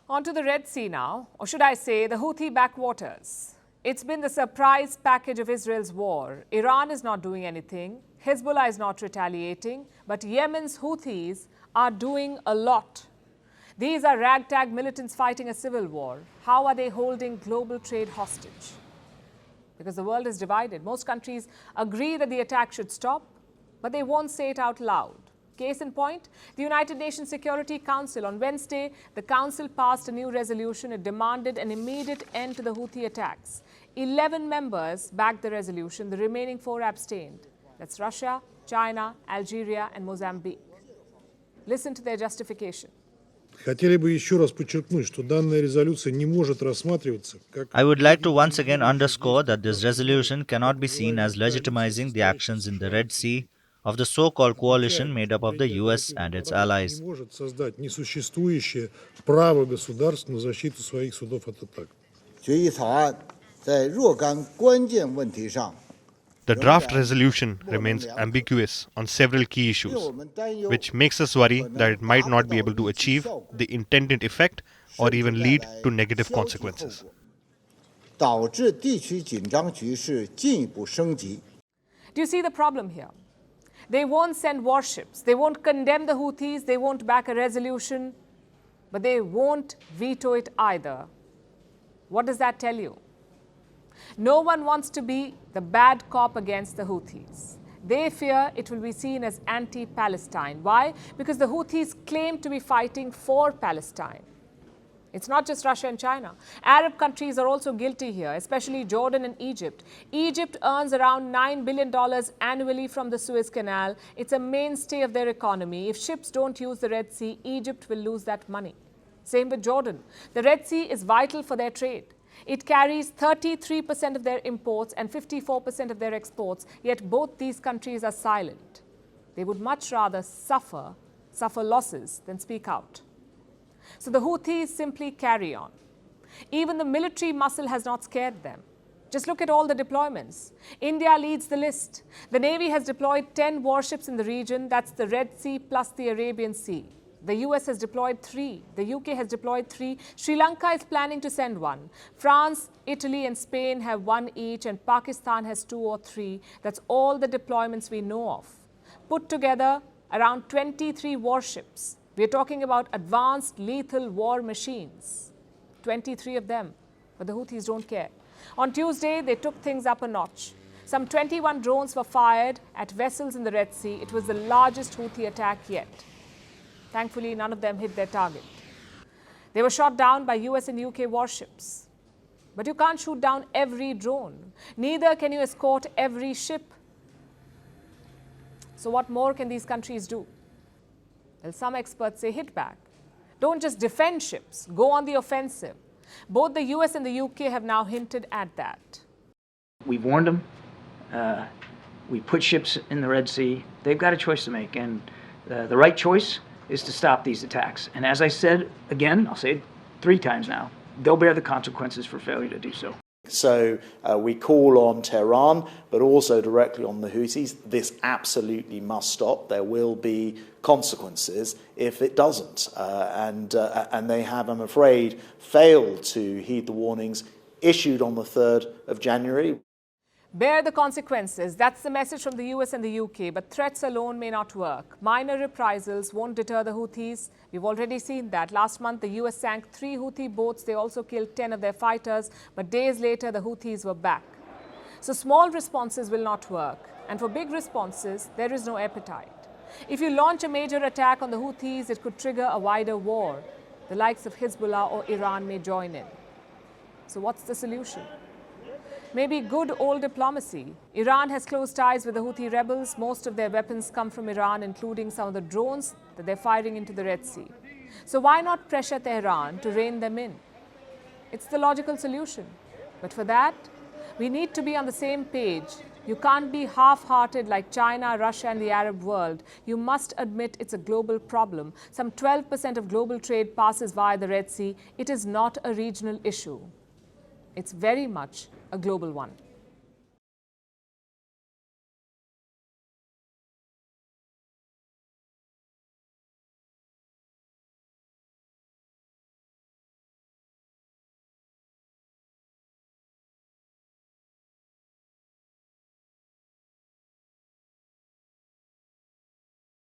On to the Red Sea now, or should I say the Houthi backwaters. It's been the surprise package of Israel's war. Iran is not doing anything, Hezbollah is not retaliating, but Yemen's Houthis are doing a lot. These are ragtag militants fighting a civil war. How are they holding global trade hostage? Because the world is divided. Most countries agree that the attack should stop, but they won't say it out loud. Case in point, the United Nations Security Council. On Wednesday, the Council passed a new resolution. It demanded an immediate end to the Houthi attacks. 11 members backed the resolution. The remaining 4 abstained. That's Russia, China, Algeria, and Mozambique. Listen to their justification. I would like to once again underscore that this resolution cannot be seen as legitimizing the actions in the Red Sea of the so-called coalition made up of the US and its allies. The draft resolution remains ambiguous on several key issues, which makes us worry that it might not be able to achieve the intended effect or even lead to negative consequences. Do you see the problem here? They won't send warships, they won't condemn the Houthis, they won't back a resolution, but they won't veto it either. What does that tell you? No one wants to be the bad cop against the Houthis. They fear it will be seen as anti-Palestine. Why? Because the Houthis claim to be fighting for Palestine. It's not just Russia and China. Arab countries are also guilty here, especially Jordan and Egypt. Egypt earns around $9 billion annually from the Suez Canal. It's a mainstay of their economy. If ships don't use the Red Sea, Egypt will lose that money. Same with Jordan. The Red Sea is vital for their trade. It carries 33% of their imports and 54% of their exports, yet both these countries are silent. They would much rather suffer losses than speak out. So the Houthis simply carry on. Even the military muscle has not scared them. Just look at all the deployments. India leads the list. The Navy has deployed 10 warships in the region. That's the Red Sea plus the Arabian Sea. The US has deployed 3. The UK has deployed 3. Sri Lanka is planning to send 1. France, Italy, and Spain have 1 each, and Pakistan has 2 or 3. That's all the deployments we know of. Put together, around 23 warships. We're talking about advanced lethal war machines. 23 of them. But the Houthis don't care. On Tuesday, they took things up a notch. Some 21 drones were fired at vessels in the Red Sea. It was the largest Houthi attack yet. Thankfully, none of them hit their target. They were shot down by US and UK warships. But you can't shoot down every drone. Neither can you escort every ship. So what more can these countries do? Well, some experts say hit back. Don't just defend ships, go on the offensive. Both the US and the UK have now hinted at that. We've warned them. We put ships in the Red Sea. They've got a choice to make, and the right choice is to stop these attacks. And as I said, again, I'll say it 3 times now, they'll bear the consequences for failure to do so. So we call on Tehran, but also directly on the Houthis. This absolutely must stop. There will be consequences if it doesn't. And they have, I'm afraid, failed to heed the warnings issued on the 3rd of January. Bear the consequences. That's the message from the US and the UK. But threats alone may not work. Minor reprisals won't deter the Houthis. We've already seen that. Last month, the US sank 3 Houthi boats. They also killed 10 of their fighters. But days later, the Houthis were back. So small responses will not work. And for big responses, there is no appetite. If you launch a major attack on the Houthis, it could trigger a wider war. The likes of Hezbollah or Iran may join in. So what's the solution? Maybe good old diplomacy. Iran has close ties with the Houthi rebels. Most of their weapons come from Iran, including some of the drones that they're firing into the Red Sea. So why not pressure Tehran to rein them in? It's the logical solution. But for that, we need to be on the same page. You can't be half-hearted like China, Russia, and the Arab world. You must admit it's a global problem. Some 12% of global trade passes via the Red Sea. It is not a regional issue. It's very much a global one.